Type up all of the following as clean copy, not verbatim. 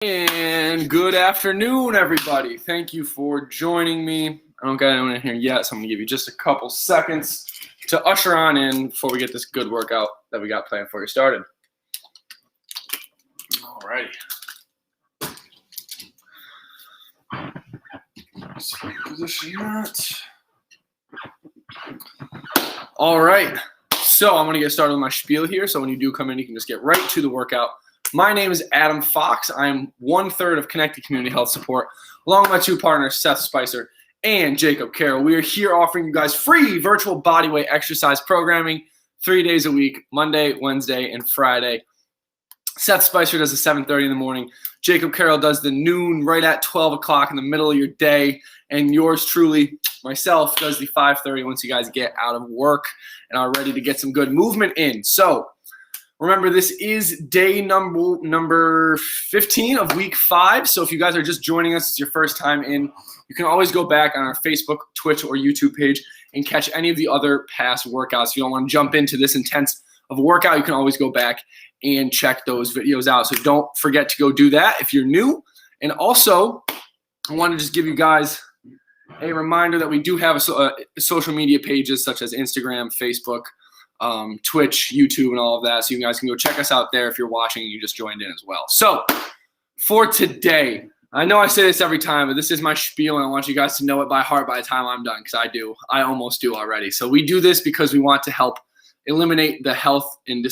And good afternoon, everybody. Thank you for joining me. I don't got anyone in here yet, so I'm going to give you just a couple seconds to usher on in before we get this good workout that we got planned for you started. All righty. Position that. All right. So I'm going to get started with my spiel here. So when you do come in, you can just get right to the workout. My name is Adam Fox. I'm 1/3 of Connected Community Health Support, along with my two partners, Seth Spicer and Jacob Carroll. We are here offering you guys free virtual bodyweight exercise programming 3 days a week, Monday, Wednesday, and Friday. Seth Spicer does the 7:30 in the morning. Jacob Carroll does the noon right at 12 o'clock in the middle of your day. And yours truly, myself, does the 5:30 once you guys get out of work and are ready to get some good movement in. So remember, this is day number 15 of week 5. So if you guys are just joining us, it's your first time in, you can always go back on our Facebook, Twitch, or YouTube page and catch any of the other past workouts. If you don't want to jump into this intense of a workout, you can always go back and check those videos out. So don't forget to go do that if you're new. And also, I want to just give you guys a reminder that we do have social media pages such as Instagram, Facebook, Twitch, YouTube, and all of that. So you guys can go check us out there if you're watching and you just joined in as well. So for today, I know I say this every time, but this is my spiel, and I want you guys to know it by heart by the time I'm done, because I do. I almost do already. So we do this because we want to help eliminate the health and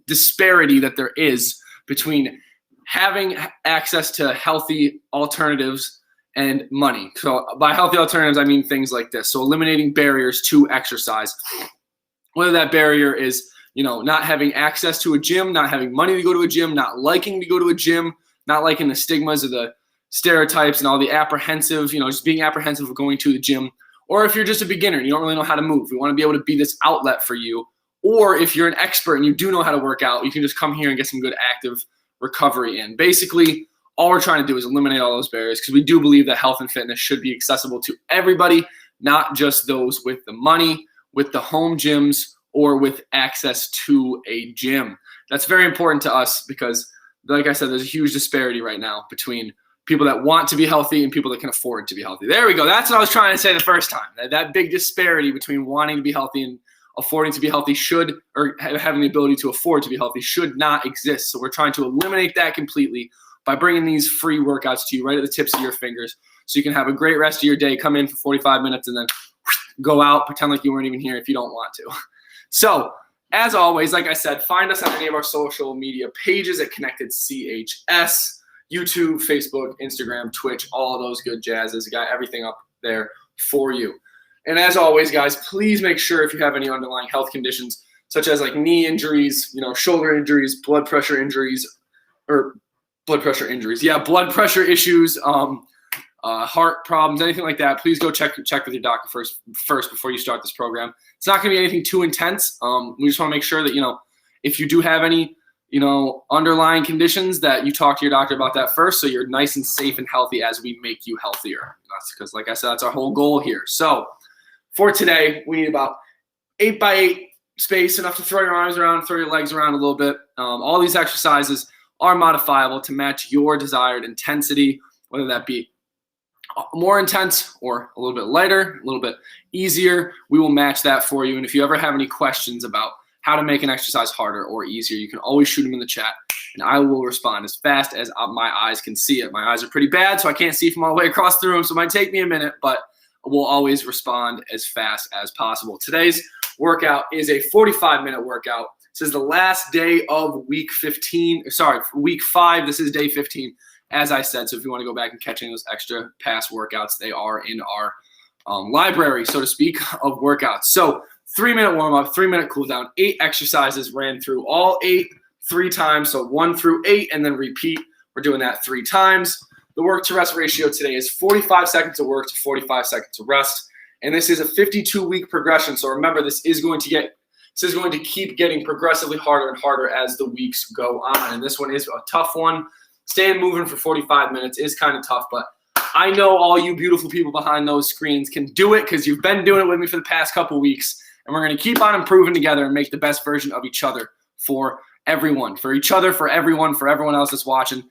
disparity that there is between having access to healthy alternatives and money. So by healthy alternatives, I mean things like this. So eliminating barriers to exercise, whether that barrier is, not having access to a gym, not having money to go to a gym, not liking to go to a gym, not liking the stigmas or the stereotypes and all the apprehensive, just being apprehensive of going to the gym. Or if you're just a beginner and you don't really know how to move, we want to be able to be this outlet for you. Or if you're an expert and you do know how to work out, you can just come here and get some good active recovery in. Basically, all we're trying to do is eliminate all those barriers, because we do believe that health and fitness should be accessible to everybody, not just those with the money, with the home gyms, or with access to a gym. That's very important to us because, like I said, there's a huge disparity right now between people that want to be healthy and people that can afford to be healthy. There we go. That's what I was trying to say the first time. That big disparity between wanting to be healthy and affording to be healthy or having the ability to afford to be healthy should not exist. So we're trying to eliminate that completely by bringing these free workouts to you right at the tips of your fingers, so you can have a great rest of your day, come in for 45 minutes, and then go out, pretend like you weren't even here if you don't want to. So, as always, like I said, find us on any of our social media pages at Connected CHS, YouTube, Facebook, Instagram, Twitch, all of those good jazzes. We got everything up there for you. And as always, guys, please make sure if you have any underlying health conditions, such as like knee injuries, shoulder injuries, blood pressure issues, heart problems, anything like that, please go check with your doctor first before you start this program. It's not going to be anything too intense. We just want to make sure that, if you do have any, underlying conditions, that you talk to your doctor about that first, so you're nice and safe and healthy as we make you healthier. That's because, like I said, that's our whole goal here. So for today, we need about 8x8 space, enough to throw your arms around, throw your legs around a little bit. All these exercises are modifiable to match your desired intensity, whether that be more intense or a little bit lighter, a little bit easier. We will match that for you. And if you ever have any questions about how to make an exercise harder or easier, you can always shoot them in the chat, and I will respond as fast as my eyes can see it. My eyes are pretty bad, so I can't see from all the way across the room, so it might take me a minute, but we'll always respond as fast as possible. Today's workout is a 45-minute workout. This is the last day of week 5. This is day 15, as I said. So if you want to go back and catch any of those extra past workouts, they are in our library, so to speak, of workouts. So 3-minute warm-up, 3-minute cool-down, 8 exercises ran through, all 8 3 times, so 1 through 8, and then repeat. We're doing that 3 times. The work-to-rest ratio today is 45 seconds of work to 45 seconds of rest, and this is a 52-week progression. So remember, this is going to keep getting progressively harder and harder as the weeks go on, and this one is a tough one. Staying moving for 45 minutes is kind of tough, but I know all you beautiful people behind those screens can do it because you've been doing it with me for the past couple weeks, and we're going to keep on improving together and make the best version of each other for everyone, for each other, for everyone else that's watching.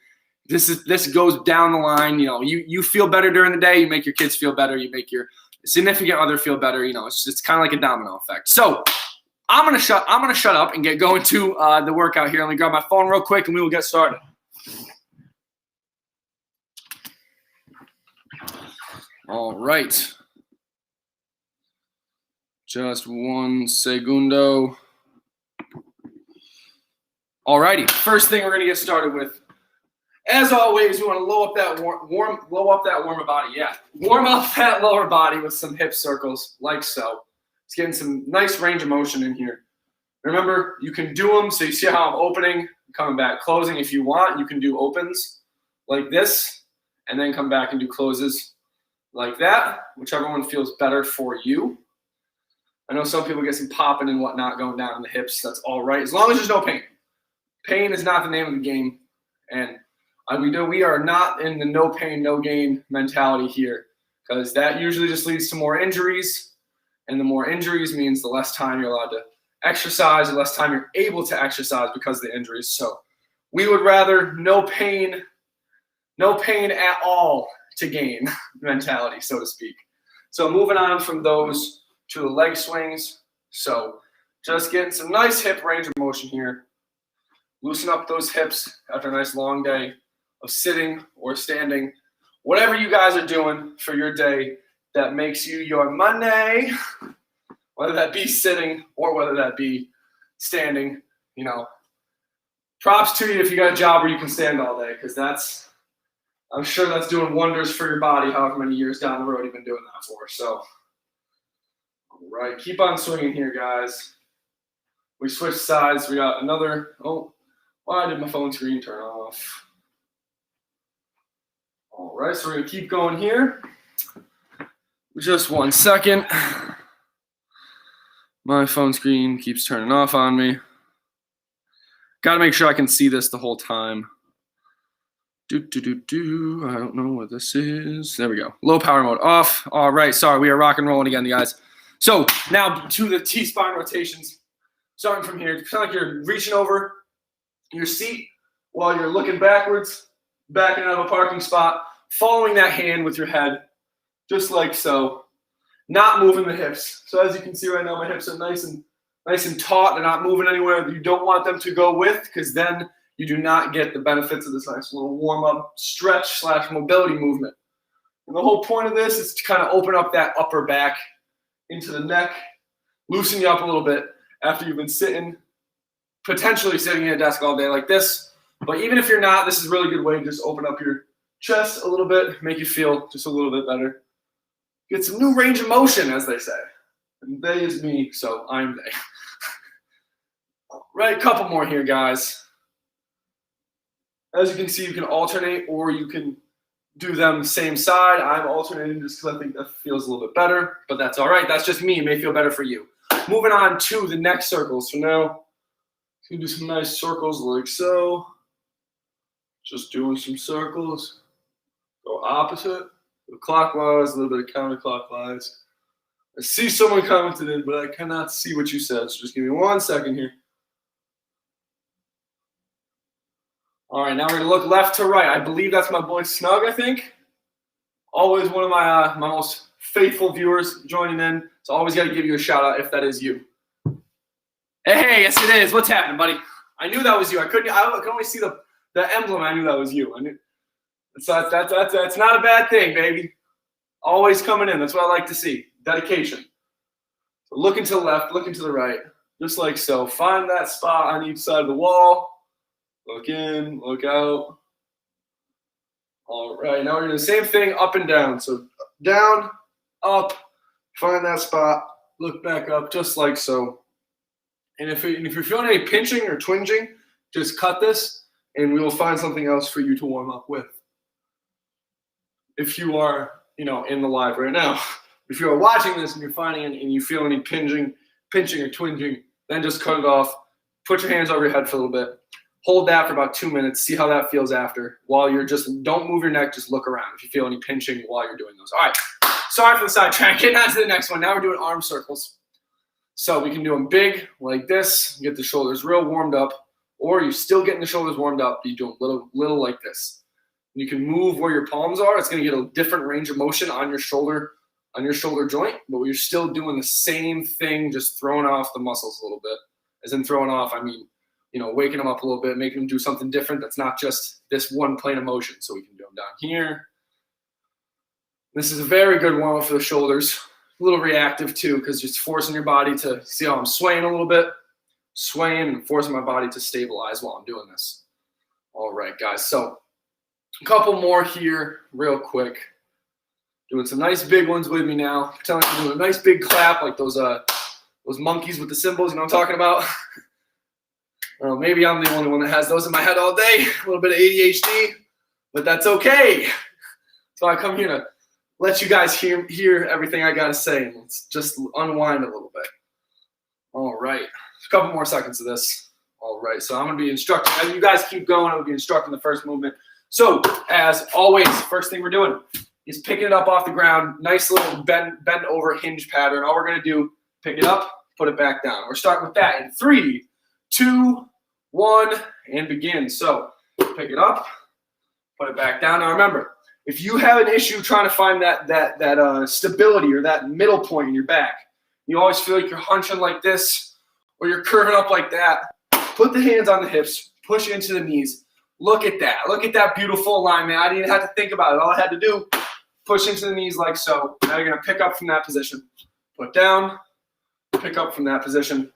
This goes down the line. You feel better during the day. You make your kids feel better. You make your significant other feel better. It's kind of like a domino effect. So I'm gonna shut up and get going to the workout here. Let me grab my phone real quick and we will get started. All right. Just 1 segundo. All righty. First thing we're gonna get started with. As always, we want to warm up that lower body. Yeah, warm up that lower body with some hip circles, like so. It's getting some nice range of motion in here. Remember, you can do them. So you see how I'm opening, coming back, closing. If you want, you can do opens like this, and then come back and do closes like that. Whichever one feels better for you. I know some people get some popping and whatnot going down in the hips. That's all right, as long as there's no pain. Pain is not the name of the game, and we are not in the no pain, no gain mentality here, because that usually just leads to more injuries, and the more injuries means the less time you're allowed to exercise, the less time you're able to exercise because of the injuries. So we would rather no pain at all to gain mentality, so to speak. So moving on from those to the leg swings. So just getting some nice hip range of motion here. Loosen up those hips after a nice long day of sitting or standing, whatever you guys are doing for your day that makes you your Monday, whether that be sitting or whether that be standing. Props to you if you got a job where you can stand all day, because I'm sure that's doing wonders for your body however many years down the road you've been doing that for. So, all right, keep on swinging here, guys. We switch sides. We got another, why did my phone screen turn off? All right, so we're going to keep going here. Just 1 second. My phone screen keeps turning off on me. Got to make sure I can see this the whole time. I don't know what this is. There we go. Low power mode off. All right, sorry, we are rock and rolling again, guys. So now to the T-spine rotations. Starting from here, it's kind of like you're reaching over your seat while you're looking backwards, backing out of a parking spot, following that hand with your head, just like so, not moving the hips. So as you can see right now, my hips are nice and taut. They're not moving anywhere. You don't want them to go with, because then you do not get the benefits of this nice little warm-up stretch / mobility movement. And the whole point of this is to kind of open up that upper back into the neck, loosen you up a little bit after you've been potentially sitting at a desk all day like this. But even if you're not, this is a really good way to just open up your chest a little bit, make you feel just a little bit better. Get some new range of motion, as they say. And they is me, so I'm they. All right, couple more here, guys. As you can see, you can alternate or you can do them same side. I'm alternating just because I think that feels a little bit better, but that's all right. That's just me. It may feel better for you. Moving on to the neck circles. So now you can do some nice circles like so. Just doing some circles. Go opposite, go clockwise, a little bit of counterclockwise. I see someone commented in, but I cannot see what you said, so just give me 1 second here. All right, now we're gonna look left to right. I believe that's my boy Snug, I think. Always one of my most faithful viewers joining in. So always gotta give you a shout out if that is you. Hey, yes it is. What's happening, buddy? I knew that was you. I could only see the emblem. I knew that was you. I knew. So that's not a bad thing, baby. Always coming in. That's what I like to see. Dedication. So looking to the left, looking to the right, just like so. Find that spot on each side of the wall. Look in, look out. All right, now we're doing the same thing up and down. So down, up, find that spot, look back up, just like so. And if you're feeling any pinching or twinging, just cut this, and we will find something else for you to warm up with. If you are, in the live right now. If you are watching this and you're finding it and you feel any pinching or twinging, then just cut it off. Put your hands over your head for a little bit. Hold that for about 2 minutes. See how that feels after. While you're don't move your neck, just look around if you feel any pinching while you're doing those. All right. Sorry for the sidetrack. Getting on to the next one. Now we're doing arm circles. So we can do them big like this. Get the shoulders real warmed up. or you're still getting the shoulders warmed up, you do a little like this. You can move where your palms are. It's going to get a different range of motion on your shoulder joint, but you're still doing the same thing, just throwing off the muscles a little bit. As in throwing off, I mean, waking them up a little bit, making them do something different that's not just this one plane of motion. So we can do them down here. This is a very good warm-up for the shoulders. A little reactive too, because just forcing your body to see how I'm swaying a little bit, swaying and forcing my body to stabilize while I'm doing this. All right, guys. So a couple more here real quick. Doing some nice big ones with me now. Pretend like I'm doing a nice big clap like those monkeys with the cymbals, you know what I'm talking about? Maybe I'm the only one that has those in my head all day. A little bit of ADHD, but that's okay. So I come here to let you guys hear everything I got to say, and let's just unwind a little bit. All right. A couple more seconds of this. All right. So I'm going to be instructing. As you guys keep going, I'm going to be instructing the first movement. So as always, first thing we're doing is picking it up off the ground. Nice little bend over hinge pattern. All we're going to do, pick it up, put it back down. We're starting with that in 3, 2, 1, and begin. So pick it up, put it back down. Now remember, if you have an issue trying to find that stability or that middle point in your back, you always feel like you're hunching like this or you're curving up like that, put the hands on the hips, push into the knees. Look at that. Look at that beautiful alignment. I didn't have to think about it. All I had to do, push into the knees like so. Now you're going to pick up from that position. Put down, pick up from that position,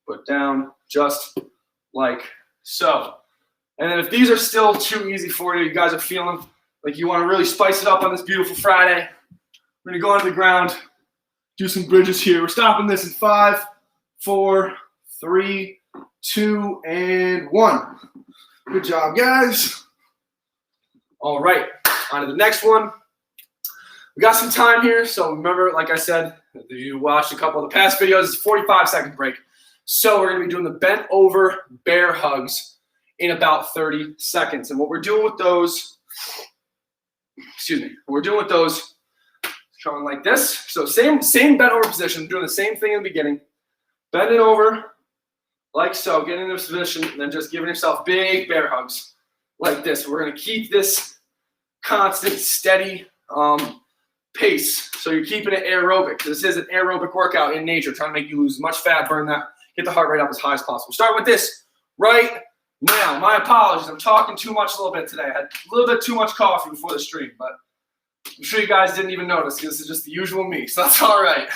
put down, just like so. And then if these are still too easy for you, you guys are feeling like you want to really spice it up on this beautiful Friday, we're going to go onto the ground, do some bridges here. We're stopping this in 5, 4, 3, 2, and 1. Good job, guys. All right, on to the next one. We got some time here, so remember, like I said, if you watched a couple of the past videos, it's a 45-second break. So we're going to be doing the bent over bear hugs in about 30 seconds. And what we're doing with those, showing like this. So same bent over position, doing the same thing in the beginning. Bending over like so, getting in this position, and then just giving yourself big bear hugs like this. We're going to keep this constant, steady pace. So you're keeping it aerobic. This is an aerobic workout in nature, trying to make you lose as much fat, burn that, get the heart rate up as high as possible. Start with this right now. My apologies. I'm talking too much a little bit today. I had a little bit too much coffee before the stream, but I'm sure you guys didn't even notice because this is just the usual me, so that's all right.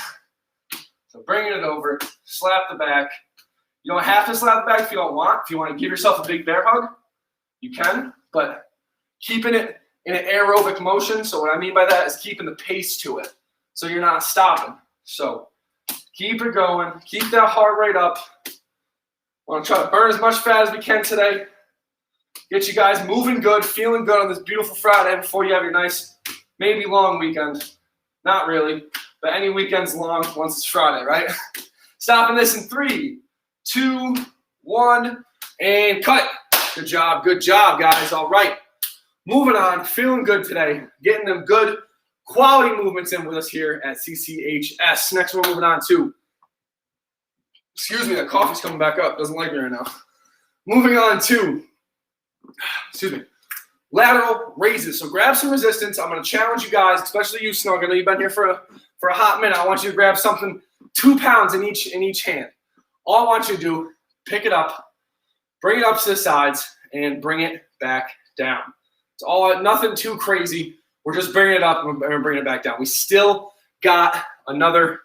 So bringing it over, slap the back. You don't have to slap the back if you don't want. If you want to give yourself a big bear hug, you can, but keeping it in an aerobic motion. So what I mean by that is keeping the pace to it. So you're not stopping. So keep it going. Keep that heart rate up. I want to try to burn as much fat as we can today. Get you guys moving good, feeling good on this beautiful Friday before you have your nice, maybe long weekend. Not really, but any weekend's long once it's Friday, right? Stopping this in 3, 2, 1, and cut. Good job, guys. All right. Moving on, feeling good today. Getting them good quality movements in with us here at CCHS. Next we're moving on to, excuse me, that coffee's coming back up. Doesn't like me right now. Moving on to, lateral raises. So grab some resistance. I'm going to challenge you guys, especially you, Snug. I know you've been here for a hot minute. I want you to grab something 2 pounds in each hand. All I want you to do, pick it up, bring it up to the sides, and bring it back down. It's all nothing too crazy. We're just bringing it up and bringing it back down. We still got another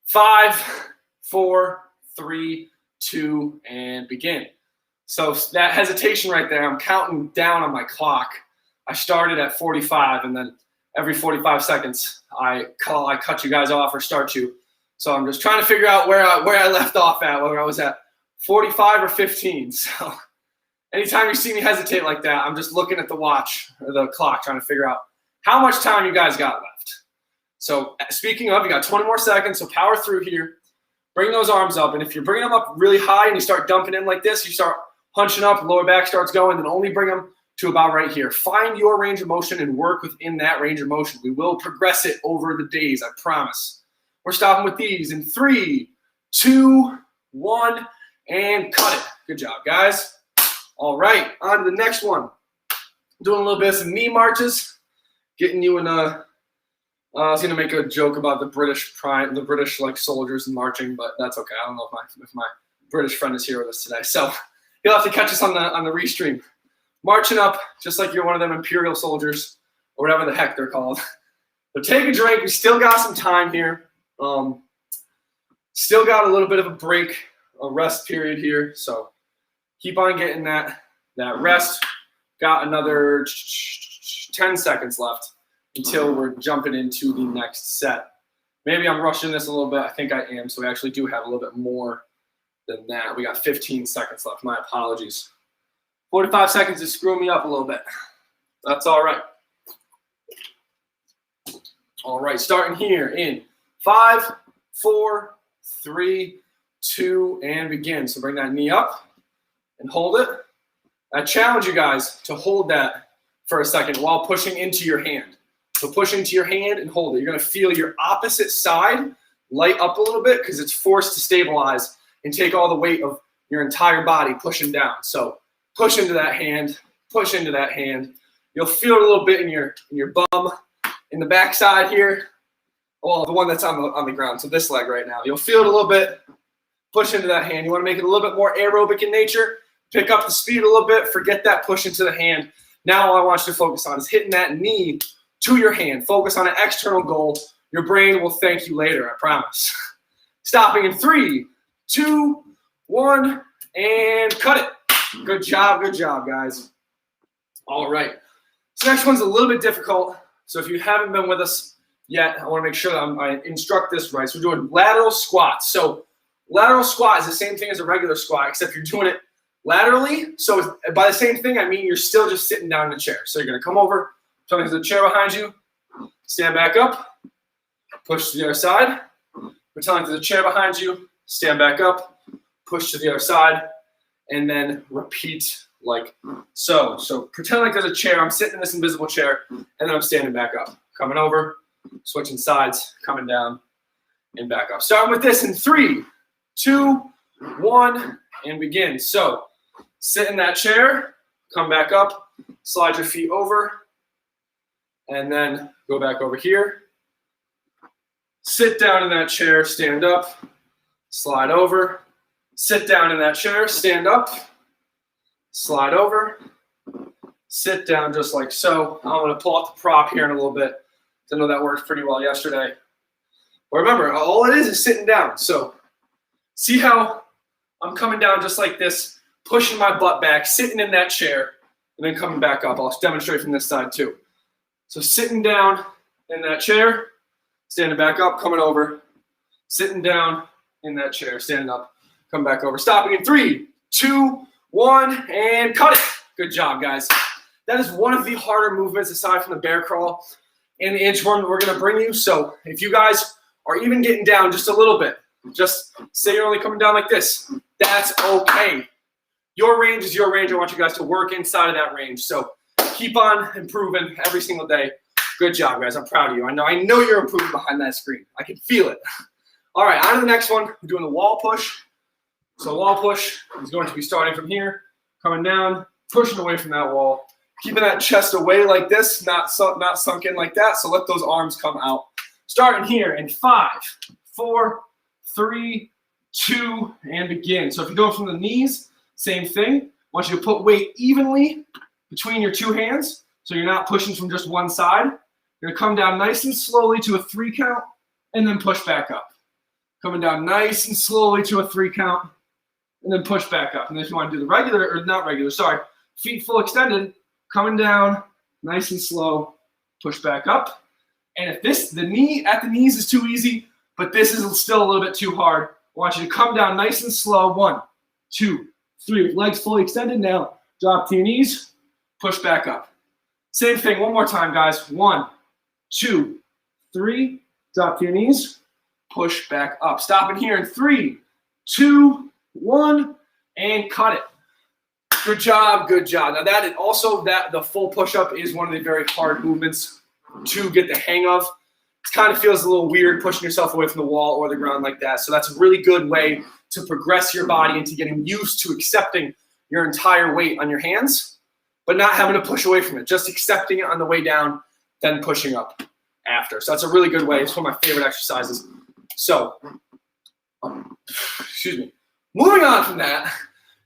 5, 4, 3, 2, and begin. So that hesitation right there, I'm counting down on my clock. I started at 45, and then every 45 seconds, I cut you guys off or start you. So I'm just trying to figure out where I left off at, whether I was at 45 or 15. So anytime you see me hesitate like that, I'm just looking at the watch or the clock, trying to figure out how much time you guys got left. So speaking of, you got 20 more seconds, so power through here. Bring those arms up, and if you're bringing them up really high and you start dumping in like this, you start hunching up, lower back starts going, then only bring them to about right here. Find your range of motion and work within that range of motion. We will progress it over the days, I promise. We're stopping with these in 3, 2, 1, and cut it. Good job, guys. All right, on to the next one. Doing a little bit of some knee marches, getting you in a. I was gonna make a joke about the British like soldiers marching, but that's okay. I don't know if my British friend is here with us today, so you'll have to catch us on the restream. Marching up just like you're one of them imperial soldiers or whatever the heck they're called. So take a drink. We still got some time here. Still got a little bit of a break, a rest period here. So keep on getting that rest. Got another 10 seconds left until we're jumping into the next set. Maybe I'm rushing this a little bit. I think I am. So we actually do have a little bit more than that. We got 15 seconds left. My apologies. 45 seconds is screwing me up a little bit. That's all right. All right, starting here in 5, 4, 3, 2, and begin. So bring that knee up and hold it. I challenge you guys to hold that for a second while pushing into your hand. So push into your hand and hold it. You're going to feel your opposite side light up a little bit because it's forced to stabilize and take all the weight of your entire body pushing down. So push into that hand, push into that hand. You'll feel it a little bit in your bum. In the back side here, well, the one that's on the ground, so this leg right now. You'll feel it a little bit. Push into that hand. You want to make it a little bit more aerobic in nature. Pick up the speed a little bit. Forget that push into the hand. Now all I want you to focus on is hitting that knee to your hand. Focus on an external goal. Your brain will thank you later, I promise. Stopping in 3, 2, 1, and cut it. Good job, guys. All right. So next one's a little bit difficult. So if you haven't been with us yet, I want to make sure that I instruct this right. So we're doing lateral squats. So lateral squat is the same thing as a regular squat, except you're doing it laterally. So by the same thing, I mean you're still just sitting down in a chair. So you're going to come over, tell me there's a chair behind you, stand back up, push to the other side. Pretend like there's a chair behind you, stand back up, push to the other side, and then repeat like so. So pretend like there's a chair. I'm sitting in this invisible chair, and then I'm standing back up. Coming over, switching sides, coming down, and back up. Starting with this in 3, 2, 1, and begin. So sit in that chair, come back up, slide your feet over, and then go back over here. Sit down in that chair, stand up, slide over. Sit down in that chair, stand up, slide over, sit down just like so. I'm going to pull out the prop here in a little bit. I know that worked pretty well yesterday. But remember, all it is sitting down. So see how I'm coming down just like this, pushing my butt back, sitting in that chair, and then coming back up. I'll demonstrate from this side too. So sitting down in that chair, standing back up, coming over, sitting down in that chair, standing up, come back over. Stopping in 3, 2, 1, and cut it. Good job, guys. That is one of the harder movements aside from the bear crawl and the inchworm that we're going to bring you. So if you guys are even getting down just a little bit, just say you're only coming down like this, that's okay. Your range is your range. I want you guys to work inside of that range. So keep on improving every single day. Good job, guys. I'm proud of you. I know you're improving behind that screen. I can feel it. All right, on to the next one. We're doing the wall push. So wall push is going to be starting from here, coming down, pushing away from that wall, keeping that chest away like this, not sunk in like that. So let those arms come out. Starting here in 5, 4, 3, 2, and begin. So if you're going from the knees, same thing. I want you to put weight evenly between your two hands so you're not pushing from just one side. You're going to come down nice and slowly to a 3 count and then push back up. Coming down nice and slowly to a 3 count and then push back up. And if you want to do the regular, or not regular, sorry, feet full extended, coming down nice and slow, push back up. And if the knee at the knees is too easy, but this is still a little bit too hard, I want you to come down nice and slow. 1, 2, 3. Legs fully extended. Now drop to your knees, push back up. Same thing one more time, guys. 1, 2, 3. Drop to your knees, push back up. Stopping here in 3, 2, 1, and cut it. Good job, good job. Now that is also the full push-up is one of the very hard movements to get the hang of. It kind of feels a little weird pushing yourself away from the wall or the ground like that. So that's a really good way to progress your body into getting used to accepting your entire weight on your hands, but not having to push away from it, just accepting it on the way down, then pushing up after. So that's a really good way. It's one of my favorite exercises. So, excuse me. Moving on from that,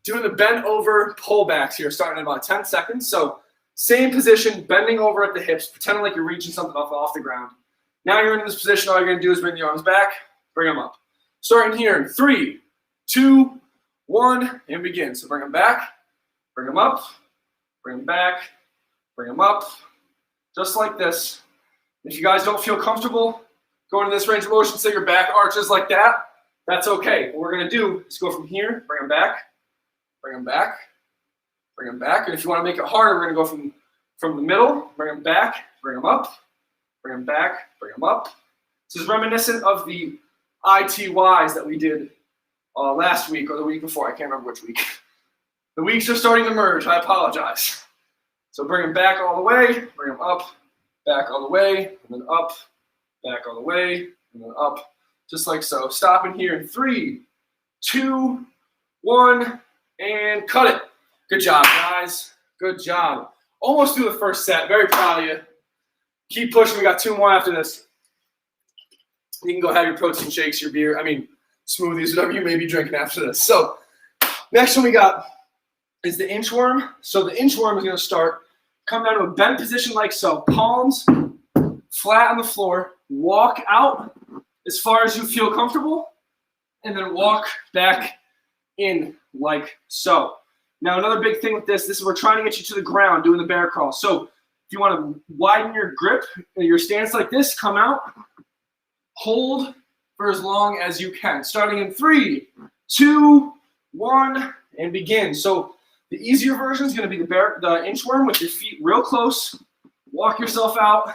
doing the bent over pullbacks here, starting in about 10 seconds. So same position, bending over at the hips, pretending like you're reaching something off the ground. Now you're in this position, all you're gonna do is bring the arms back, bring them up. Starting here in 3, 2, 1, and begin. So bring them back, bring them up, bring them back, bring them up, just like this. If you guys don't feel comfortable going to this range of motion, so your back arches like that, that's okay. What we're gonna do is go from here, bring them back, bring them back, bring them back. And if you wanna make it harder, we're gonna go from the middle, bring them back, bring them up, bring them back, bring them up. This is reminiscent of the ITYs that we did last week or the week before. I can't remember which week. The weeks are starting to merge. I apologize. So bring them back all the way, bring them up, back all the way, and then up, back all the way, and then up, just like so. Stopping here in 3, 2, 1, and cut it. Good job, guys. Good job. Almost through the first set. Very proud of you. Keep pushing. We got 2 more after this. You can go have your protein shakes, your beer, smoothies, whatever you may be drinking after this. So next one we got is the inchworm. So the inchworm is going to start, come down to a bent position like so. Palms flat on the floor. Walk out as far as you feel comfortable, and then walk back in like so. Now another big thing with this is we're trying to get you to the ground doing the bear crawl. So if you want to widen your grip, your stance like this, come out, hold for as long as you can. Starting in 3, 2, 1, and begin. So the easier version is going to be the inchworm with your feet real close. Walk yourself out,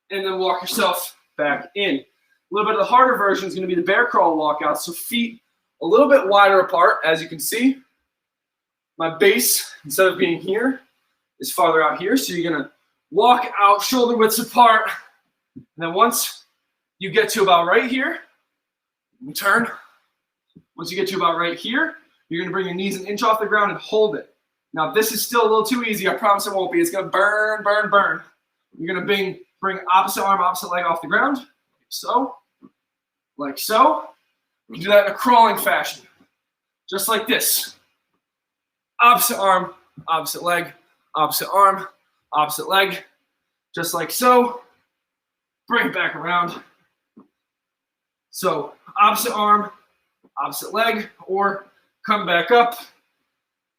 and then walk yourself back in. A little bit of the harder version is going to be the bear crawl walkout. So feet a little bit wider apart, as you can see. My base, instead of being here, is farther out here. So you're going to walk out shoulder widths apart. And then once you get to about right here, you turn. Once you get to about right here, you're going to bring your knees an inch off the ground and hold it. Now, if this is still a little too easy, I promise it won't be. It's going to burn, burn, burn. You're going to bring opposite arm, opposite leg off the ground, like so, like so. You can do that in a crawling fashion, just like this. Opposite arm, opposite leg, opposite arm, opposite leg, just like so. Bring it back around. So opposite arm, opposite leg, or come back up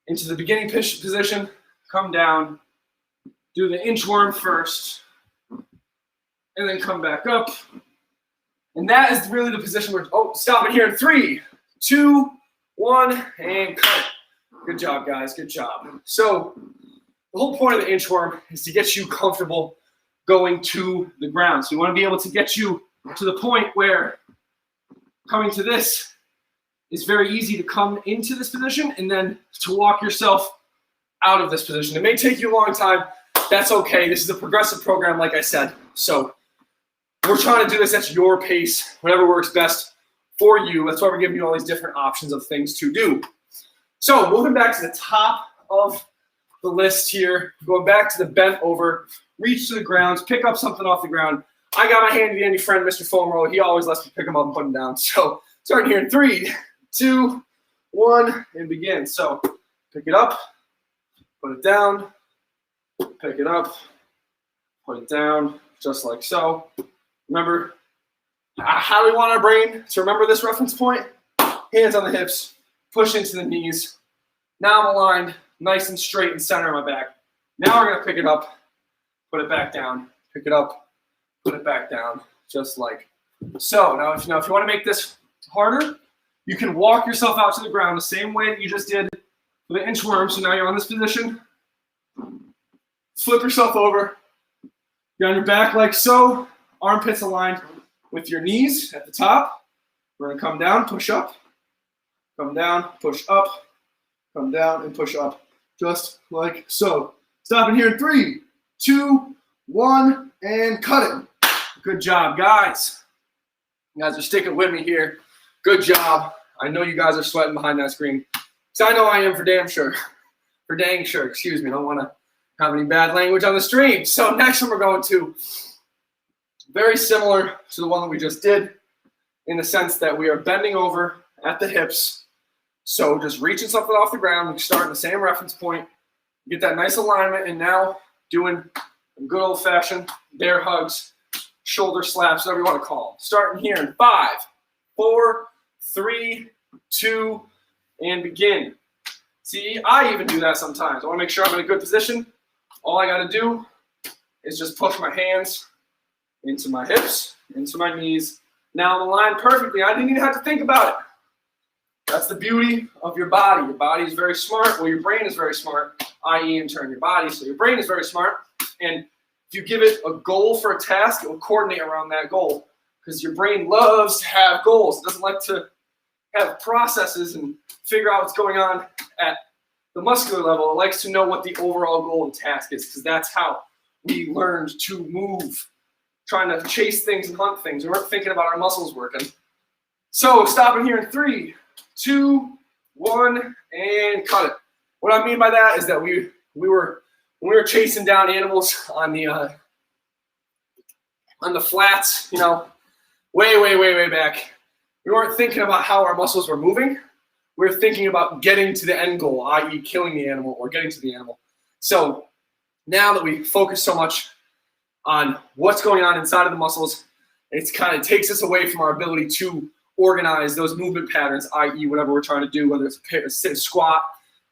into the beginning position, come down, do the inchworm first, and then come back up. And that is really the position where, stop it here in 3, 2, 1, and cut it. Good job, guys, good job. So the whole point of the inchworm is to get you comfortable going to the ground. So we want to be able to get you to the point where coming to this is very easy to come into this position and then to walk yourself out of this position. It may take you a long time. That's okay. This is a progressive program, like I said. So we're trying to do this at your pace, whatever works best for you. That's why we're giving you all these different options of things to do. So moving back to the top of the list here, going back to the bent over, reach to the ground, pick up something off the ground. I got my handy dandy friend, Mr. Foam Roller. He always lets me pick him up and put him down. So starting here in 3, 2, 1, and begin. So pick it up, put it down, pick it up, put it down, just like so. Remember, how do we want our brain to remember this reference point? Hands on the hips, push into the knees. Now I'm aligned, nice and straight and center of my back. Now we're gonna pick it up, put it back down, pick it up, put it back down, just like so. Now if you want to make this harder, you can walk yourself out to the ground the same way that you just did for the inchworm. So now you're on this position. Flip yourself over. You're on your back like so. Armpits aligned with your knees at the top. We're going to come down, push up. Come down, push up. Come down and push up. Just like so. Stopping here in 3, 2, 1, and cut it. Good job, guys. You guys are sticking with me here. Good job. I know you guys are sweating behind that screen. So I know I am for damn sure. For dang sure, excuse me. I don't want to have any bad language on the stream. So next one we're going to, very similar to the one that we just did, in the sense that we are bending over at the hips. So just reaching something off the ground. We start in the same reference point. Get that nice alignment, and now doing good old-fashioned bear hugs, shoulder slaps, whatever you want to call them. Starting here in 5, 4, 3, 2, and begin. See, I even do that sometimes. I want to make sure I'm in a good position. All I got to do is just push my hands into my hips, into my knees. Now I'm aligned perfectly. I didn't even have to think about it. That's the beauty of your body. Your body is very smart. Well, your brain is very smart, i.e. in turn your body. So your brain is very smart. And if you give it a goal for a task, it will coordinate around that goal. Because your brain loves to have goals. It doesn't like to have processes and figure out what's going on at the muscular level. It likes to know what the overall goal and task is, because that's how we learned to move, trying to chase things and hunt things. We weren't thinking about our muscles working. So stopping here in 3, 2, 1, and cut it. What I mean by that is that when we were chasing down animals on the flats, you know, way back, we weren't thinking about how our muscles were moving. We were thinking about getting to the end goal, i.e. killing the animal or getting to the animal. So now that we focus so much on what's going on inside of the muscles, it kind of takes us away from our ability to organize those movement patterns, i.e. whatever we're trying to do, whether it's a sit, squat,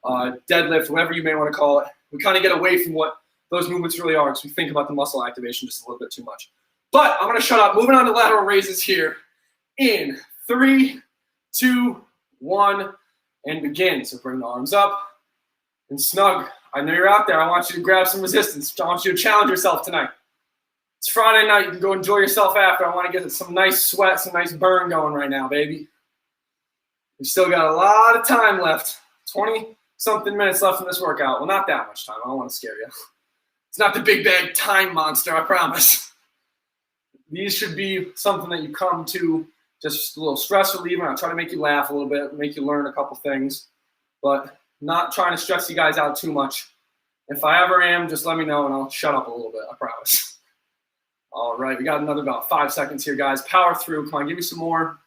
deadlift, whatever you may want to call it. We kind of get away from what those movements really are, because we think about the muscle activation just a little bit too much. But I'm going to shut up. Moving on to lateral raises here in 3, 2, 1, and begin. So bring the arms up and snug. I know you're out there. I want you to grab some resistance. I want you to challenge yourself tonight. It's Friday night. You can go enjoy yourself after. I want to get some nice sweat, some nice burn going right now, baby. We still got a lot of time left. 20-something minutes left in this workout. Well, not that much time. I don't want to scare you. It's not the big bag time monster, I promise. These should be something that you come to just a little stress reliever. I'll try to make you laugh a little bit, make you learn a couple things, but not trying to stress you guys out too much. If I ever am, just let me know and I'll shut up a little bit, I promise. All right, we got another about 5 seconds here, guys. Power through. Come on, give me some more.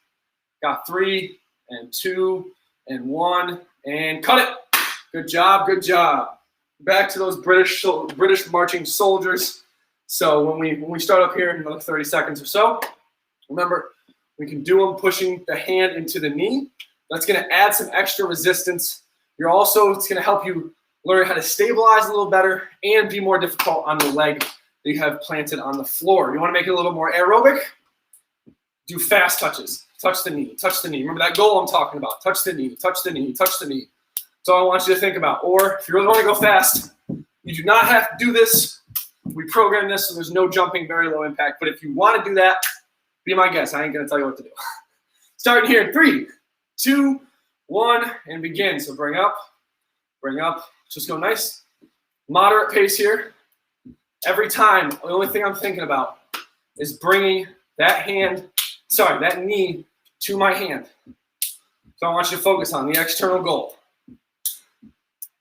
Got 3 and 2 and 1 and cut it. Good job, good job. Back to those British marching soldiers. So when we start up here in another 30 seconds or so, remember, we can do them pushing the hand into the knee. That's going to add some extra resistance. It's going to help you learn how to stabilize a little better and be more difficult on the leg that you have planted on the floor. You want to make it a little more aerobic? Do fast touches. Touch the knee, touch the knee. Remember that goal I'm talking about. Touch the knee, touch the knee, touch the knee. That's all I want you to think about. Or if you really want to go fast, you do not have to do this. We program this so there's no jumping, very low impact. But if you want to do that, be my guest. I ain't going to tell you what to do. Starting here in 3, 2, 1, and begin. So bring up. Just go nice, moderate pace here. Every time, the only thing I'm thinking about is bringing that knee to my hand. So I want you to focus on the external goal.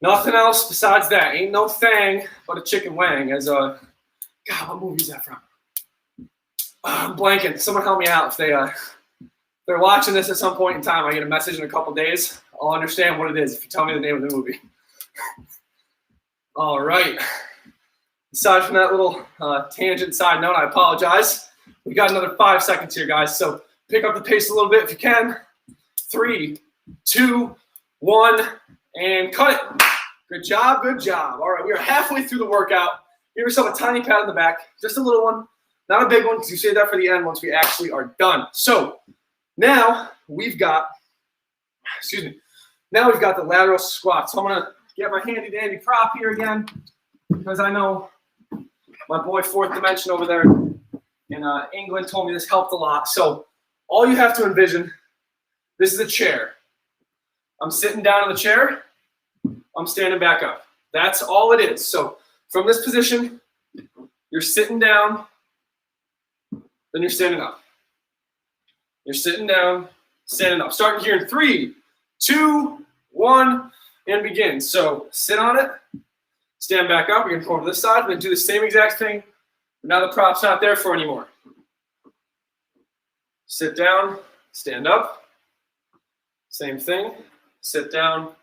Nothing else besides that. Ain't no thing but a chicken wang. God, what movie is that from? I'm blanking. Someone help me out. If they're watching this at some point in time, I get a message in a couple days, I'll understand what it is if you tell me the name of the movie. All right. Aside from that little tangent side note, I apologize. We got another 5 seconds here, guys. So pick up the pace a little bit if you can. 3, 2, 1, and cut it. Good job, good job. All right, we are halfway through the workout. Give yourself a tiny pat on the back, just a little one. Not a big one, because you save that for the end once we actually are done. So now we've got the lateral squat. So I'm going to get my handy dandy prop here again, because I know my boy Fourth Dimension over there in England told me this helped a lot. So all you have to envision, this is a chair. I'm sitting down in the chair. I'm standing back up. That's all it is. So from this position, you're sitting down, then you're standing up. You're sitting down, standing up. Starting here in 3, 2, 1, and begin. So sit on it, stand back up. You're gonna come over this side. We're gonna do the same exact thing, but now the prop's not there for anymore. Sit down, stand up. Same thing, sit down,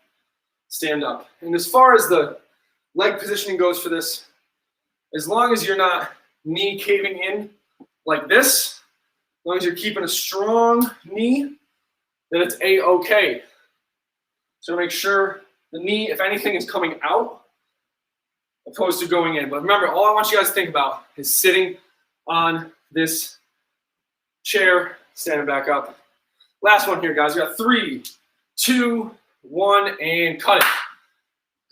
stand up. And as far as the leg positioning goes for this, as long as you're not knee caving in like this, as long as you're keeping a strong knee, then it's A-okay. So make sure the knee, if anything, is coming out opposed to going in. But remember, all I want you guys to think about is sitting on this chair, standing back up. Last one here, guys. We got 3, 2, 1, and cut it.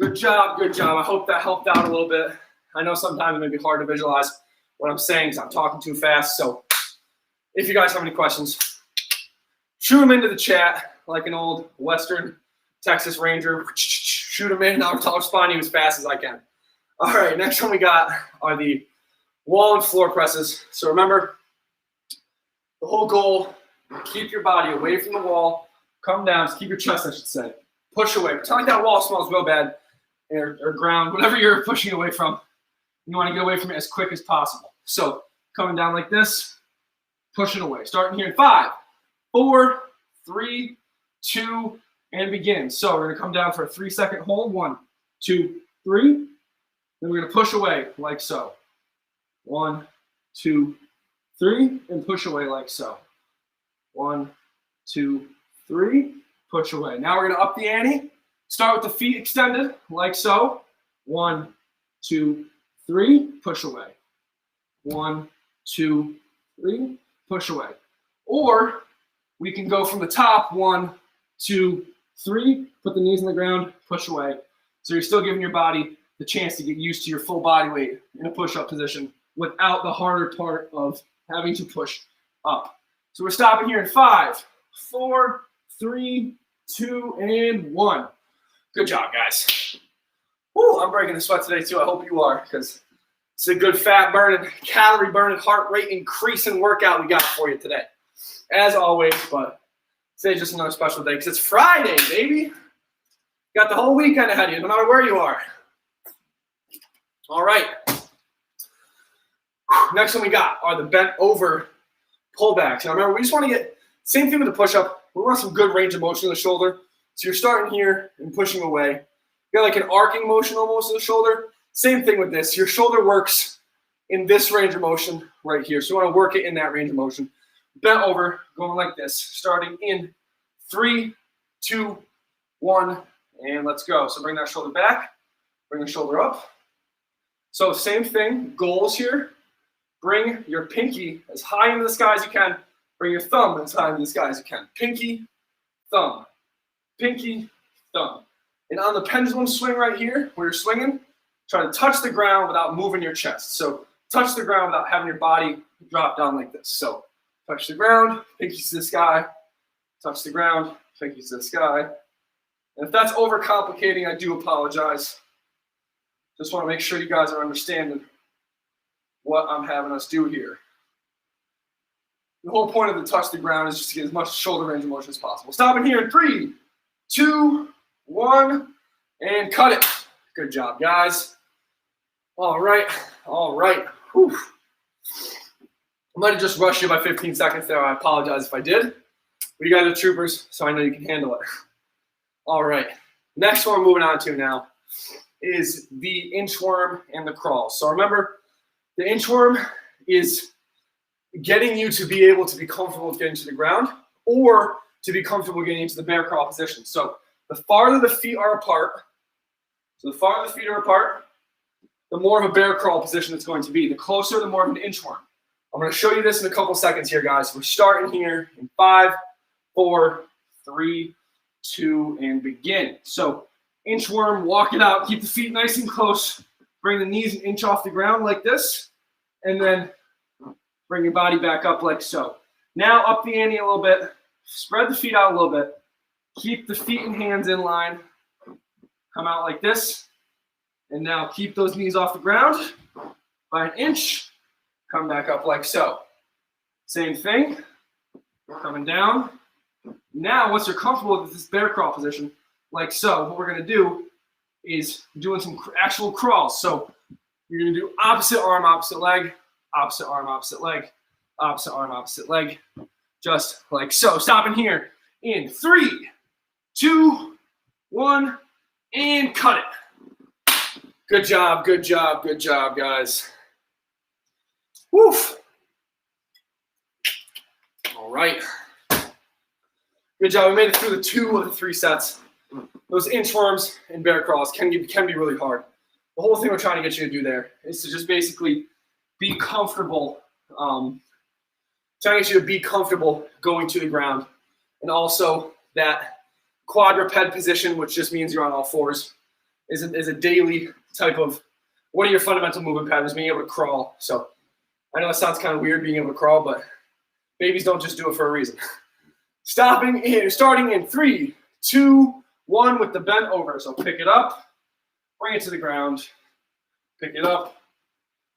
Good job, good job. I hope that helped out a little bit. I know sometimes it may be hard to visualize what I'm saying because I'm talking too fast. So if you guys have any questions, shoot them into the chat like an old Western Texas Ranger. Shoot them in. I'll respond to you as fast as I can. All right, next one we got are the wall and floor presses. So remember, the whole goal, keep your body away from the wall, come down, just keep your chest, I should say. Push away. Pretend like that wall smells real bad, or ground, whatever you're pushing away from. You want to get away from it as quick as possible. So coming down like this, pushing away. Starting here in 5, 4, 3, 2, and begin. So we're going to come down for a 3-second hold. 1, 2, 3. Then we're going to push away like so. 1, 2, 3, and push away like so. 1, 2, 3, push away. Now we're going to up the ante. Start with the feet extended like so. 1, 2, 3, push away. 1, 2, 3, push away. Or we can go from the top. 1, 2, 3, put the knees on the ground, push away. So you're still giving your body the chance to get used to your full body weight in a push-up position without the harder part of having to push up. So we're stopping here in 5, 4, 3, 2, and 1. Good job, guys. Woo, I'm breaking the sweat today too. I hope you are, because it's a good fat burning, calorie burning, heart rate increasing workout we got for you today. As always, but today's just another special day because it's Friday, baby. Got the whole weekend ahead of you, no matter where you are. All right. Next one we got are the bent over pullbacks. Now remember, we just want to get, same thing with the push-up. We want some good range of motion in the shoulder. So you're starting here and pushing away. You got like an arcing motion almost in the shoulder. Same thing with this. Your shoulder works in this range of motion right here. So you want to work it in that range of motion. Bent over, going like this. Starting in 3, 2, 1, and let's go. So bring that shoulder back. Bring the shoulder up. So same thing, goals here. Bring your pinky as high into the sky as you can. Bring your thumb as high into the sky as you can. Pinky, thumb, pinky, thumb. And on the pendulum swing right here, where you're swinging, try to touch the ground without moving your chest. So touch the ground without having your body drop down like this. So touch the ground, pinkies to the sky. Touch the ground, pinkies to the sky. And if that's overcomplicating, I do apologize. Just want to make sure you guys are understanding what I'm having us do here. The whole point of the touch the ground is just to get as much shoulder range of motion as possible. Stopping here in 3, 2, 1, and cut it. Good job, guys. All right, all right. Whew. I might have just rushed you by 15 seconds there. I apologize if I did. But you guys are troopers, so I know you can handle it. All right, next one we're moving on to now is the inchworm and the crawl. So remember, the inchworm is getting you to be able to be comfortable with getting to the ground or to be comfortable getting into the bear crawl position. So the farther the feet are apart, the more of a bear crawl position it's going to be. The closer, the more of an inchworm. I'm going to show you this in a couple seconds here, guys. We're starting here in 5, 4, 3, 2, and begin. So inchworm, walk it out, keep the feet nice and close, bring the knees an inch off the ground like this, and then bring your body back up like so. Now up the ante a little bit, spread the feet out a little bit, keep the feet and hands in line, come out like this, and now keep those knees off the ground by an inch, come back up like so. Same thing, coming down, Now, once you're comfortable with this bear crawl position, like so, what we're going to do is doing some actual crawls. So you're going to do opposite arm, opposite leg, opposite arm, opposite leg, opposite arm, opposite leg, just like so. Stopping here in 3, 2, 1, and cut it. Good job, good job, good job, guys. Woof. All right. Good job. We made it through the 2 of the 3 sets. Those inchworms and bear crawls can be really hard. The whole thing we're trying to get you to do there is to just basically be comfortable. Trying to get you to be comfortable going to the ground. And also that quadruped position, which just means you're on all fours, is a daily type of, what are your fundamental movement patterns? Being able to crawl. So I know it sounds kind of weird being able to crawl, but babies don't just do it for a reason. Starting in 3, 2, 1 with the bent over. So pick it up, bring it to the ground, pick it up,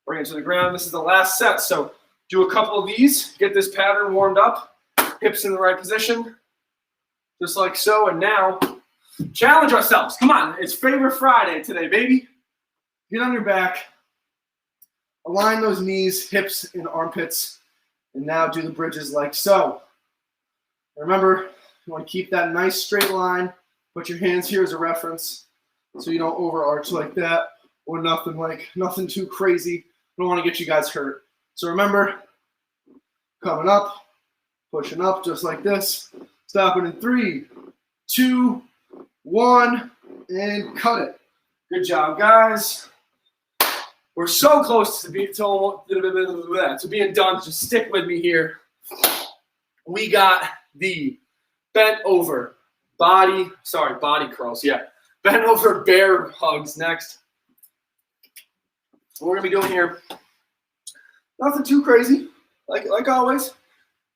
bring it to the ground. This is the last set. So do a couple of these, get this pattern warmed up, hips in the right position, just like so. And now, challenge ourselves. Come on, it's Favorite Friday today, baby. Get on your back, align those knees, hips, and armpits, and now do the bridges like so. Remember, you want to keep that nice straight line. Put your hands here as a reference so you don't overarch like that or nothing too crazy. Don't want to get you guys hurt. So remember, coming up, pushing up just like this. Stopping in 3, 2, 1, and cut it. Good job, guys. We're so close to being done. Just stick with me here. We got the bent over body curls. Yeah, bent over bear hugs next. What we're gonna be doing here, nothing too crazy, like always.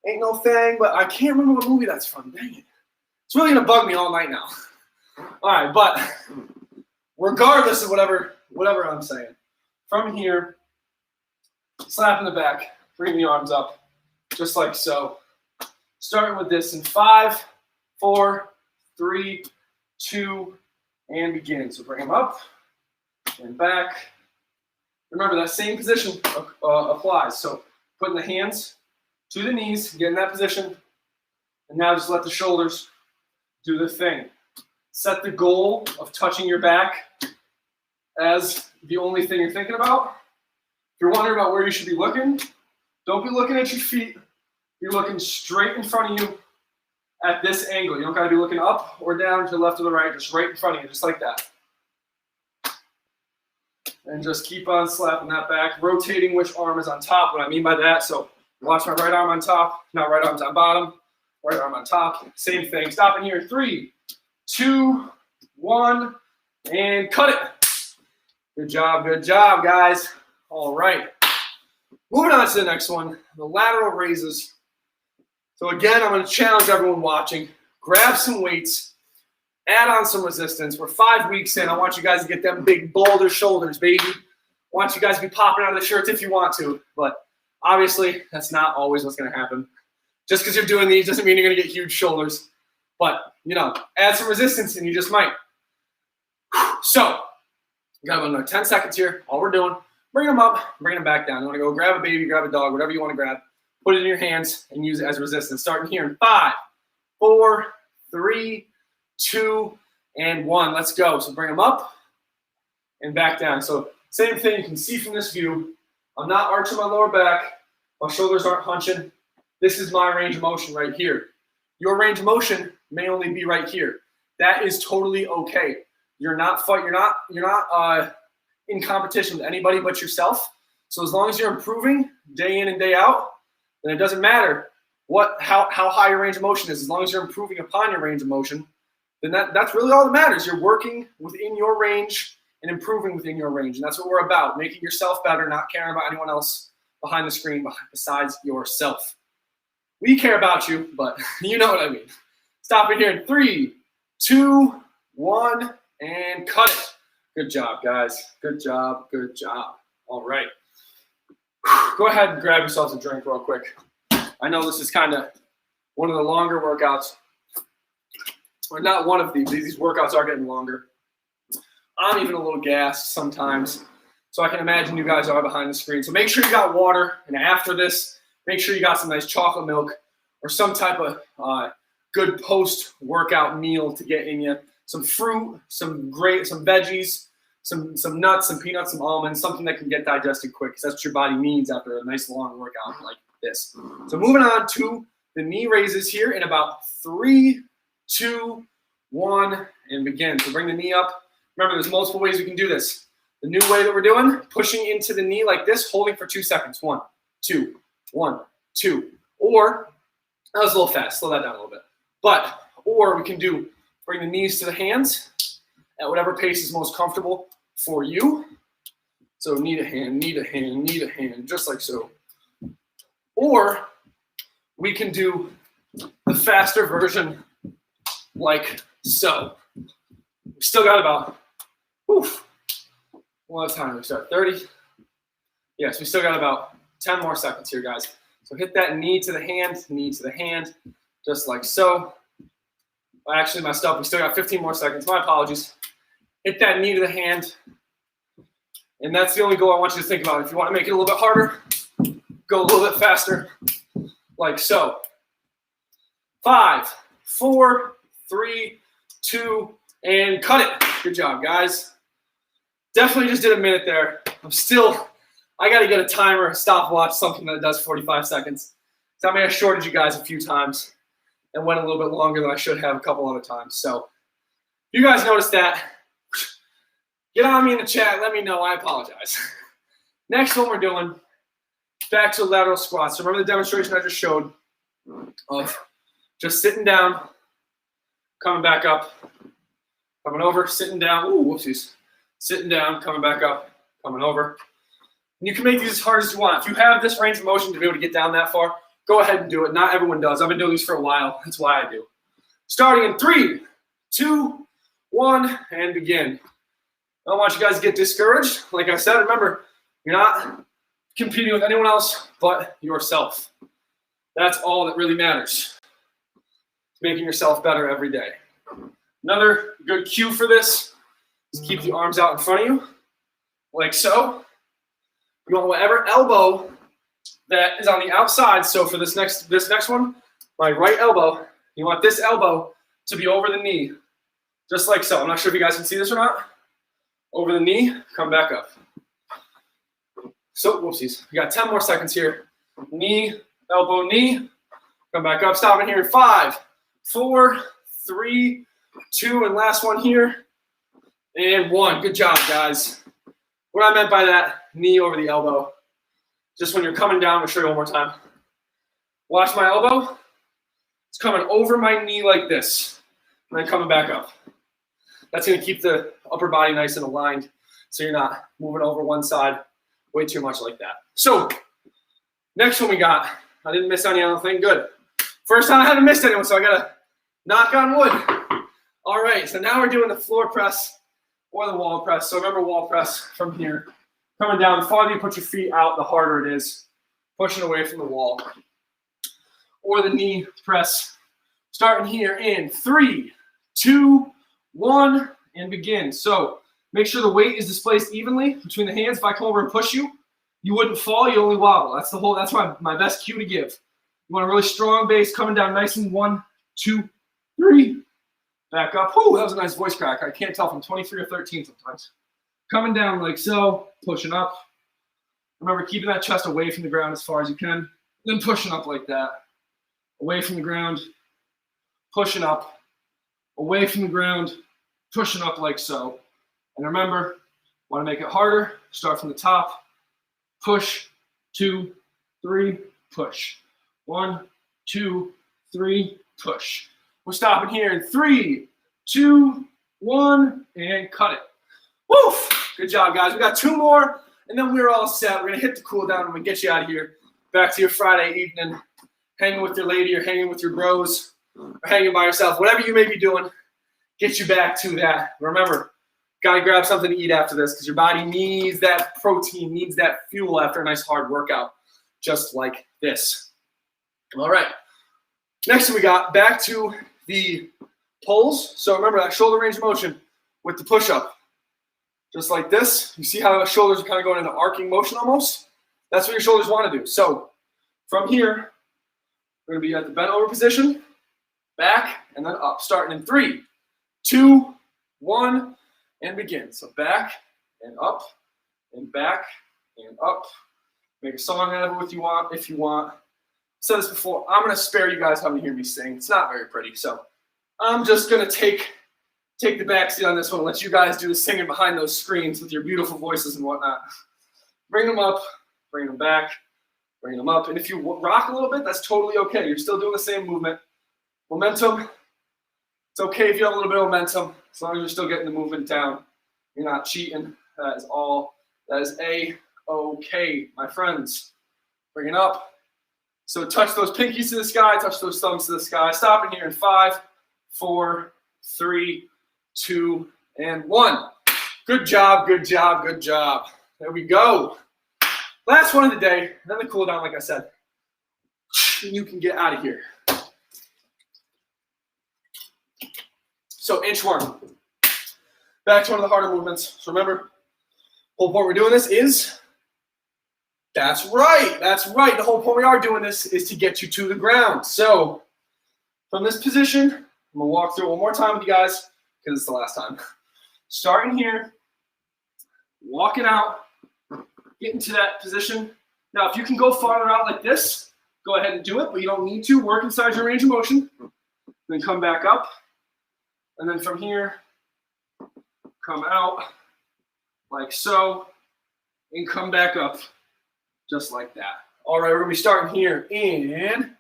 Ain't no thing, but I can't remember what movie that's from. Dang it. It's really gonna bug me all night now. All right, but regardless of whatever I'm saying, from here, slap in the back, bring the arms up, just like so. Starting with this in 5, 4, 3, 2, and begin. So bring them up and back. Remember that same position applies. So putting the hands to the knees, get in that position, and now just let the shoulders do the thing. Set the goal of touching your back as the only thing you're thinking about. If you're wondering about where you should be looking, don't be looking at your feet. You're looking straight in front of you at this angle. You don't got to be looking up or down to the left or the right, just right in front of you, just like that. And just keep on slapping that back, rotating which arm is on top. What I mean by that, so watch my right arm on top, not right arm's on bottom, right arm on top, same thing. Stopping here, 3, 2, 1, and cut it. Good job, guys. All right. Moving on to the next one, the lateral raises. So again, I'm going to challenge everyone watching. Grab some weights, add on some resistance. We're 5 weeks in. I want you guys to get them big boulder shoulders, baby. I want you guys to be popping out of the shirts if you want to, but obviously that's not always what's going to happen. Just because you're doing these doesn't mean you're going to get huge shoulders, but add some resistance and you just might. So we got another 10 seconds here. All we're doing, bring them up, bring them back down. You want to go grab a baby, grab a dog, whatever you want to grab. Put it in your hands and use it as resistance. Starting here in 5, 4, 3, 2, and 1. Let's go. So bring them up and back down. So same thing. You can see from this view, I'm not arching my lower back. My shoulders aren't hunching. This is my range of motion right here. Your range of motion may only be right here. That is totally okay. You're not in competition with anybody but yourself. So as long as you're improving day in and day out, then it doesn't matter how high your range of motion is. As long as you're improving upon your range of motion, then that's really all that matters. You're working within your range and improving within your range. And that's what we're about, making yourself better, not caring about anyone else behind the screen besides yourself. We care about you, but you know what I mean. Stop it here in 3, 2, 1, and cut it. Good job, guys. Good job. All right. Go ahead and grab yourselves a drink real quick. I know this is kind of one of the longer workouts, or not one of these workouts are getting longer. I'm even a little gassed sometimes, so I can imagine you guys are behind the screen. So make sure you got water, and after this, make sure you got some nice chocolate milk or some type of good post-workout meal to get in you. Some fruit, some veggies, some nuts, some peanuts, some almonds, something that can get digested quick, because that's what your body needs after a nice long workout like this. So moving on to the knee raises here in about 3, 2, 1, and begin. So bring the knee up. Remember, there's multiple ways we can do this. The new way that we're doing, pushing into the knee like this, holding for 2 seconds. 1, 2, 1, 2. Or, that was a little fast. Slow that down a little bit. Or we can do, bring the knees to the hands at whatever pace is most comfortable for you. So knee to hand, knee to hand, knee to hand, just like so. Or we can do the faster version like so. We still got about, what time do we start? 30? Yes, we still got about 10 more seconds here, guys. So hit that knee to the hand, just like so. I actually messed up. We still got 15 more seconds. My apologies. Hit that knee to the hand. And that's the only goal I want you to think about. If you want to make it a little bit harder, go a little bit faster, like so. 5, 4, 3, 2, and cut it. Good job, guys. Definitely just did a minute there. I got to get a timer, a stopwatch, something that does 45 seconds. So I may have shorted you guys a few times and went a little bit longer than I should have a couple other times. So if you guys noticed that, get on me in the chat. Let me know. I apologize. Next one we're doing, back to lateral squats. So remember the demonstration I just showed of just sitting down, coming back up, coming over, sitting down. Ooh, whoopsies. Sitting down, coming back up, coming over. And you can make these as hard as you want. If you have this range of motion to be able to get down that far, go ahead and do it. Not everyone does. I've been doing these for a while. That's why I do. Starting in 3, 2, 1, and begin. I don't want you guys to get discouraged. Like I said, remember, you're not competing with anyone else but yourself. That's all that really matters. Making yourself better every day. Another good cue for this is keep the arms out in front of you, like so. You want whatever elbow that is on the outside. So for this next one, my right elbow, you want this elbow to be over the knee, just like so. I'm not sure if you guys can see this or not. Over the knee, come back up. So, whoopsies. We got 10 more seconds here. Knee, elbow, knee. Come back up. Stop it here in 5, 4, 3, 2, and last one here. And 1. Good job, guys. What I meant by that, knee over the elbow. Just when you're coming down, I'll show you one more time. Watch my elbow. It's coming over my knee like this. And then coming back up. That's going to keep the upper body nice and aligned so you're not moving over one side way too much like that. So, next one we got. I didn't miss any other thing. Good. First time I haven't missed anyone, so I got to knock on wood. All right, so now we're doing the floor press or the wall press. So remember wall press from here. Coming down, the farther you put your feet out, the harder it is. Pushing away from the wall. Or the knee press. Starting here in 3, 2, 1, and begin. So make sure the weight is displaced evenly between the hands. If I come over and push you, you wouldn't fall, you only wobble. That's my best cue to give. You want a really strong base coming down nice and 1, 2, 3. Back up. Ooh, that was a nice voice crack. I can't tell if I'm 23 or 13 sometimes. Coming down like so, pushing up. Remember, keeping that chest away from the ground as far as you can. Then pushing up like that. Away from the ground. Pushing up. Away from the ground. Pushing up like so. And remember, want to make it harder, start from the top. Push, 2, 3, push. 1, 2, 3, push. We're stopping here in 3, 2, 1, and cut it. Woof! Good job, guys. We got 2 more, and then we're all set. We're going to hit the cool down. I'm going to get you out of here. Back to your Friday evening, hanging with your lady or hanging with your bros or hanging by yourself. Whatever you may be doing, get you back to that. Remember, got to grab something to eat after this because your body needs that protein, needs that fuel after a nice hard workout, just like this. All right. Next thing we got, back to the pulls. So remember that shoulder range of motion with the push-up. Just like this. You see how the shoulders are kind of going into arcing motion almost? That's what your shoulders want to do. So from here, we're going to be at the bent over position, back, and then up. Starting in 3, 2, 1, and begin. So back and up and back and up. Make a song out of it if you want. I've said this before. I'm going to spare you guys having to hear me sing. It's not very pretty. So I'm just going to take the backseat on this one and let you guys do the singing behind those screens with your beautiful voices and whatnot. Bring them up, bring them back, bring them up. And if you rock a little bit, that's totally okay. You're still doing the same movement. Momentum, it's okay if you have a little bit of momentum, as long as you're still getting the movement down. You're not cheating. That is A-okay, my friends. Bring it up. So touch those pinkies to the sky, touch those thumbs to the sky. Stopping here in 5, 4, 3, 2, and 1. Good job, good job, good job. There we go. Last one of the day, then the cool down, like I said. You can get out of here. So inchworm. Back to one of the harder movements. So remember, whole point we're doing this is, that's right. The whole point we are doing this is to get you to the ground. So from this position, I'm gonna walk through it one more time with you guys because it's the last time. Starting here, walking out, get into that position. Now, if you can go farther out like this, go ahead and do it, but you don't need to. Work inside your range of motion. Then come back up. And then from here, come out like so, and come back up just like that. All right, we're gonna be starting here in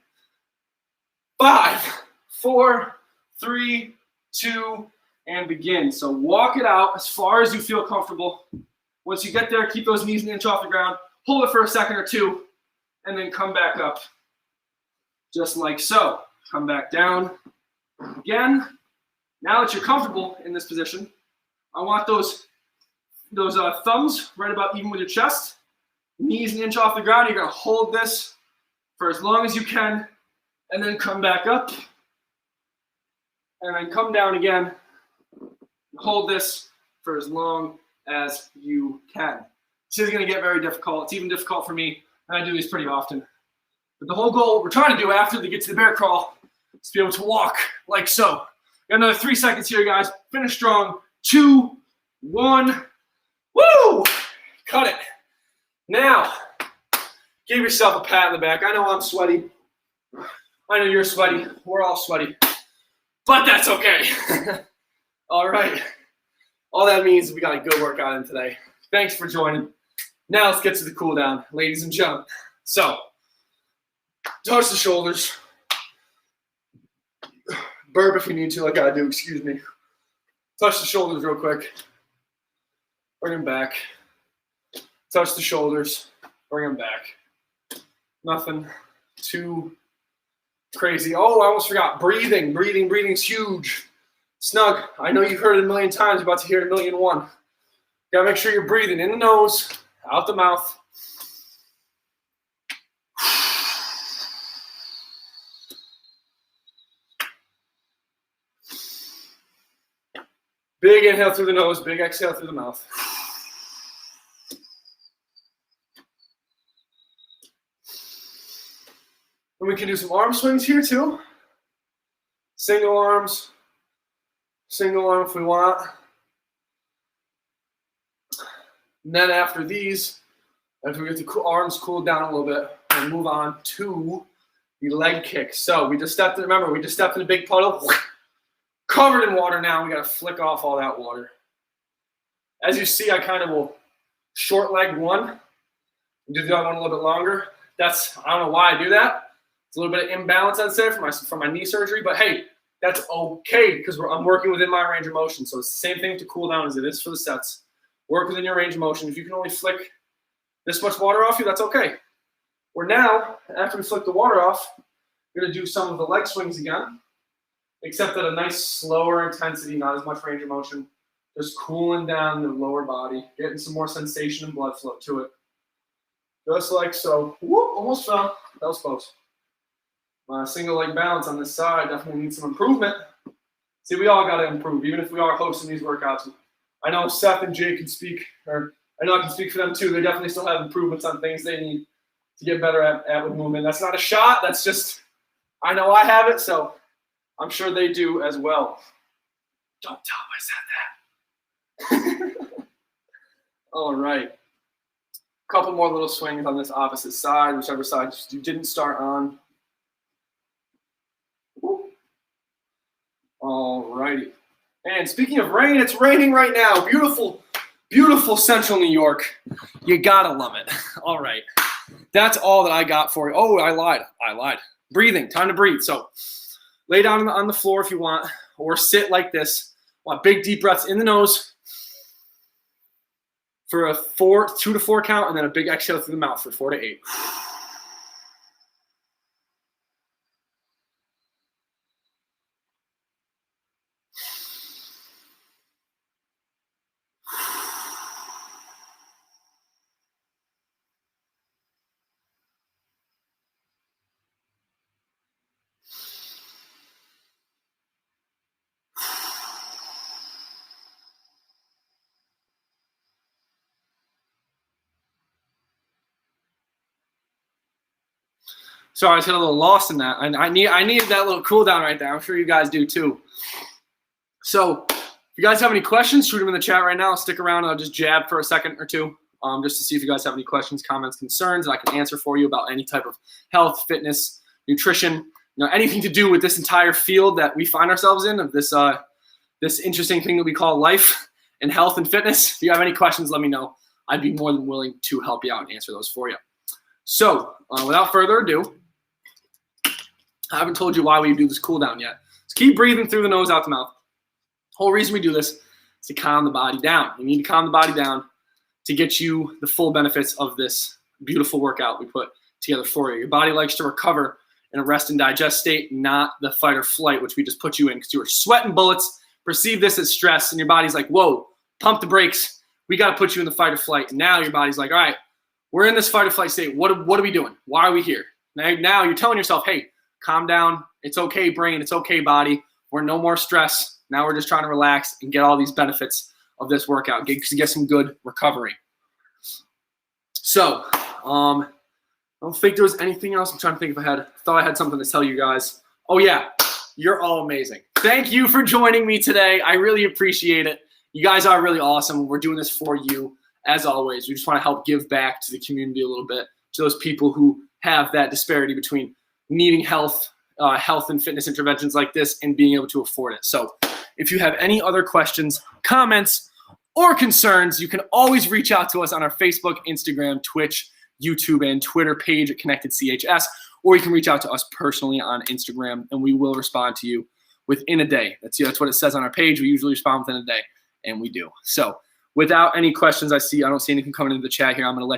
5, 4, 3, 2, and begin. So walk it out as far as you feel comfortable. Once you get there, keep those knees an inch off the ground, hold it for a second or two, and then come back up just like so. Come back down again. Now that you're comfortable in this position, I want those thumbs right about even with your chest, knees an inch off the ground. You're going to hold this for as long as you can, and then come back up, and then come down again. Hold this for as long as you can. This is going to get very difficult. It's even difficult for me, and I do these pretty often. But the whole goal we're trying to do after they get to the bear crawl is to be able to walk like so. Got another 3 seconds here, guys. Finish strong. 2, 1. Woo! Cut it. Now, give yourself a pat on the back. I know I'm sweaty. I know you're sweaty. We're all sweaty. But that's okay. All right. All that means we got a good workout in today. Thanks for joining. Now let's get to the cool down, ladies and gentlemen. So, touch the shoulders. Burp if you need to, like I do, excuse me. Touch the shoulders real quick. Bring them back. Touch the shoulders. Bring them back. Nothing too crazy. Oh, I almost forgot. Breathing. Breathing's huge. Snug. I know you've heard it a million times. You're about to hear it 1,000,001. Gotta make sure you're breathing in the nose, out the mouth. Big inhale through the nose, big exhale through the mouth. And we can do some arm swings here too. Single arm if we want. And then after these, after we get the arms cooled down a little bit, we'll move on to the leg kick. So we just stepped in, remember, we just stepped in a big puddle. Covered in water now. We got to flick off all that water. As you see, I kind of will short leg one. Do the other one a little bit longer. I don't know why I do that. It's a little bit of imbalance, I'd say, from my knee surgery. But hey, that's okay because I'm working within my range of motion. So it's the same thing to cool down as it is for the sets. Work within your range of motion. If you can only flick this much water off you, that's okay. We're now, after we flick the water off, we're going to do some of the leg swings again. Except at a nice slower intensity, not as much range of motion. Just cooling down the lower body, getting some more sensation and blood flow to it. Just like so. Whoop, almost fell. That was close. My single leg balance on this side definitely needs some improvement. See, we all got to improve, even if we are hosting these workouts. I know Seth and Jay can speak, or I know I can speak for them too. They definitely still have improvements on things they need to get better at with movement. That's not a shot. That's just, I know I have it, so I'm sure they do as well. Don't tell them I said that. All right. A couple more little swings on this opposite side, whichever side you didn't start on. All righty. And speaking of rain, it's raining right now. Beautiful, beautiful central New York. You gotta love it. All right. That's all that I got for you. Oh, I lied. Breathing. Time to breathe. So lay down on the floor if you want, or sit like this. Want big deep breaths in the nose for a 2 to 4 count, and then a big exhale through the mouth for 4 to 8. Sorry, I was getting a little lost in that. I needed that little cool down right there. I'm sure you guys do too. So if you guys have any questions, shoot them in the chat right now. I'll stick around and I'll just jab for a second or two just to see if you guys have any questions, comments, concerns, and I can answer for you about any type of health, fitness, nutrition, anything to do with this entire field that we find ourselves in, of this interesting thing that we call life and health and fitness. If you have any questions, let me know. I'd be more than willing to help you out and answer those for you. So without further ado, I haven't told you why we do this cool down yet. So keep breathing through the nose, out the mouth. The whole reason we do this is to calm the body down. You need to calm the body down to get you the full benefits of this beautiful workout we put together for you. Your body likes to recover in a rest and digest state, not the fight or flight, which we just put you in because you were sweating bullets. Perceive this as stress, and your body's like, whoa, pump the brakes. We got to put you in the fight or flight. And now your body's like, all right, we're in this fight or flight state. What are we doing? Why are we here? Now you're telling yourself, hey, calm down. It's okay, brain. It's okay, body. We're no more stress. Now we're just trying to relax and get all these benefits of this workout, get some good recovery. So I don't think there was anything else. I'm trying to think if I thought I had something to tell you guys. Oh, yeah. You're all amazing. Thank you for joining me today. I really appreciate it. You guys are really awesome. We're doing this for you. As always, we just want to help give back to the community a little bit, to those people who have that disparity between needing health and fitness interventions like this and being able to afford it. So if you have any other questions, comments, or concerns, you can always reach out to us on our Facebook, Instagram, Twitch, YouTube, and Twitter page at Connected CHS, or you can reach out to us personally on Instagram, and we will respond to you within a day. That's what it says on our page. We usually respond within a day, and we do. So without any questions, I don't see anything coming into the chat here. I'm gonna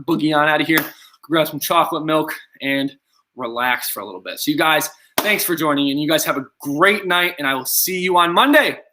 boogie on out of here, grab some chocolate milk, and relax for a little bit. So you guys, thanks for joining, and you guys have a great night, and I will see you on Monday.